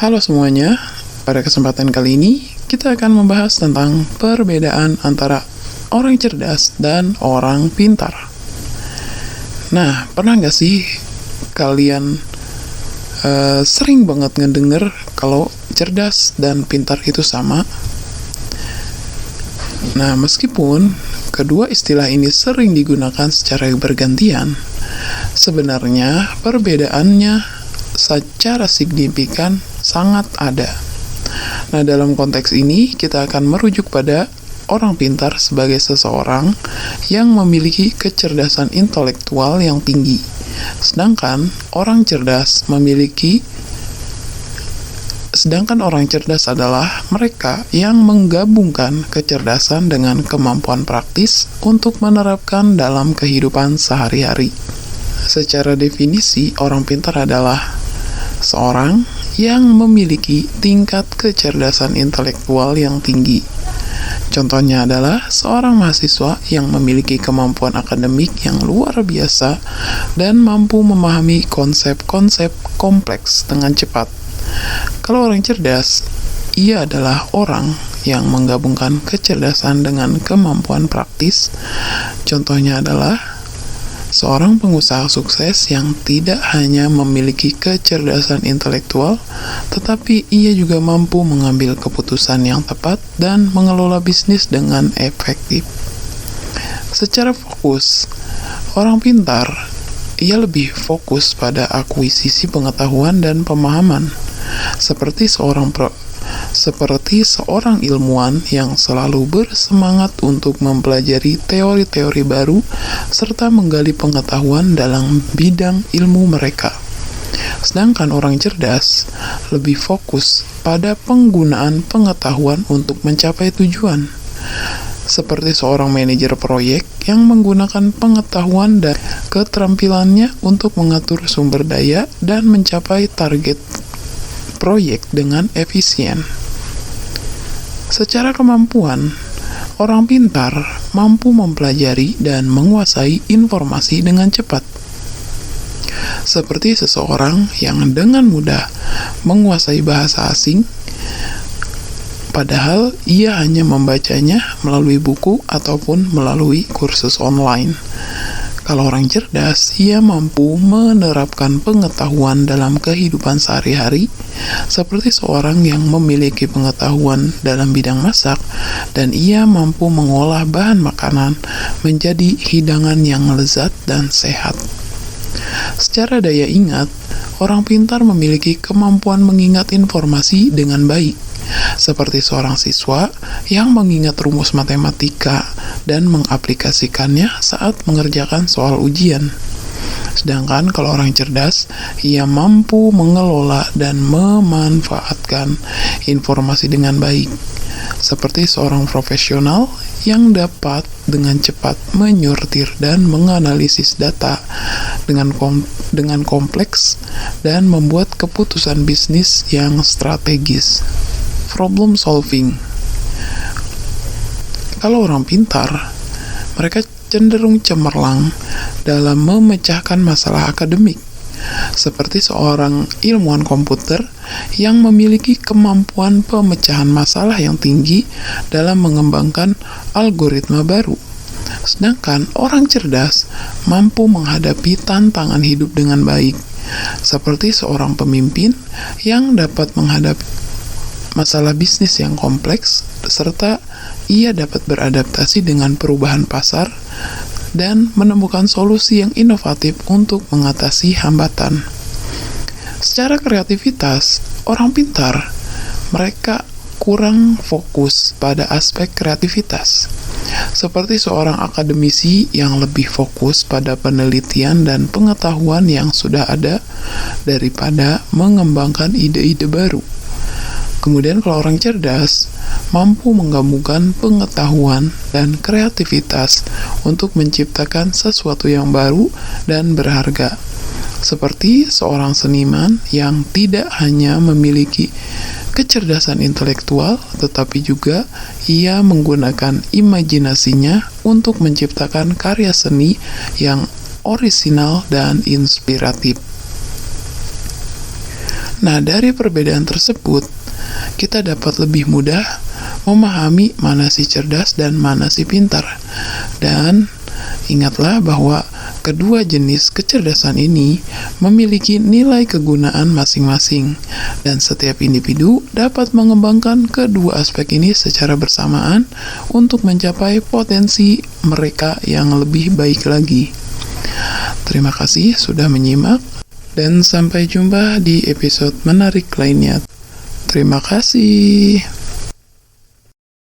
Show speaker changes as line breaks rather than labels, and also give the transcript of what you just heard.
Halo semuanya, pada kesempatan kali ini kita akan membahas tentang perbedaan antara orang cerdas dan orang pintar. Nah, pernah nggak sih kalian sering banget ngedenger kalau cerdas dan pintar itu sama? Nah, meskipun kedua istilah ini sering digunakan secara bergantian, sebenarnya perbedaannya secara signifikan sangat ada. Nah, dalam konteks ini kita akan merujuk pada orang pintar sebagai seseorang yang memiliki kecerdasan intelektual yang tinggi, sedangkan orang cerdas adalah mereka yang menggabungkan kecerdasan dengan kemampuan praktis untuk menerapkan dalam kehidupan sehari-hari. Secara definisi, orang pintar adalah seorang yang memiliki tingkat kecerdasan intelektual yang tinggi. Contohnya adalah seorang mahasiswa yang memiliki kemampuan akademik yang luar biasa dan mampu memahami konsep-konsep kompleks dengan cepat. Kalau orang cerdas, ia adalah orang yang menggabungkan kecerdasan dengan kemampuan praktis. Contohnya adalah seorang pengusaha sukses yang tidak hanya memiliki kecerdasan intelektual, tetapi ia juga mampu mengambil keputusan yang tepat dan mengelola bisnis dengan efektif. Secara fokus, orang pintar, ia lebih fokus pada akuisisi pengetahuan dan pemahaman, seperti seorang ilmuwan yang selalu bersemangat untuk mempelajari teori-teori baru serta menggali pengetahuan dalam bidang ilmu mereka. Sedangkan orang cerdas lebih fokus pada penggunaan pengetahuan untuk mencapai tujuan, seperti seorang manajer proyek yang menggunakan pengetahuan dan keterampilannya untuk mengatur sumber daya dan mencapai target proyek dengan efisien. Secara kemampuan, orang pintar mampu mempelajari dan menguasai informasi dengan cepat. Seperti seseorang yang dengan mudah menguasai bahasa asing, padahal ia hanya membacanya melalui buku ataupun melalui kursus online. Kalau orang cerdas, ia mampu menerapkan pengetahuan dalam kehidupan sehari-hari, seperti seorang yang memiliki pengetahuan dalam bidang masak, dan ia mampu mengolah bahan makanan menjadi hidangan yang lezat dan sehat. Secara daya ingat, orang pintar memiliki kemampuan mengingat informasi dengan baik, seperti seorang siswa yang mengingat rumus matematika dan mengaplikasikannya saat mengerjakan soal ujian. Sedangkan kalau orang cerdas, ia mampu mengelola dan memanfaatkan informasi dengan baik, seperti seorang profesional yang dapat dengan cepat menyortir dan menganalisis data dengan kompleks dan membuat keputusan bisnis yang strategis. Problem solving. Kalau orang pintar, mereka cenderung cemerlang dalam memecahkan masalah akademik, seperti seorang ilmuwan komputer yang memiliki kemampuan pemecahan masalah yang tinggi dalam mengembangkan algoritma baru. Sedangkan orang cerdas mampu menghadapi tantangan hidup dengan baik, seperti seorang pemimpin yang dapat menghadapi masalah bisnis yang kompleks, serta ia dapat beradaptasi dengan perubahan pasar dan menemukan solusi yang inovatif untuk mengatasi hambatan. Secara kreativitas, orang pintar, mereka kurang fokus pada aspek kreativitas, seperti seorang akademisi yang lebih fokus pada penelitian dan pengetahuan yang sudah ada daripada mengembangkan ide-ide baru. Kemudian kalau orang cerdas mampu menggabungkan pengetahuan dan kreativitas untuk menciptakan sesuatu yang baru dan berharga, seperti seorang seniman yang tidak hanya memiliki kecerdasan intelektual, tetapi juga ia menggunakan imajinasinya untuk menciptakan karya seni yang orisinal dan inspiratif. Nah, dari perbedaan tersebut, kita dapat lebih mudah memahami mana si cerdas dan mana si pintar. Dan ingatlah bahwa kedua jenis kecerdasan ini memiliki nilai kegunaan masing-masing, dan setiap individu dapat mengembangkan kedua aspek ini secara bersamaan untuk mencapai potensi mereka yang lebih baik lagi. Terima kasih sudah menyimak, dan sampai jumpa di episode menarik lainnya. Terima kasih.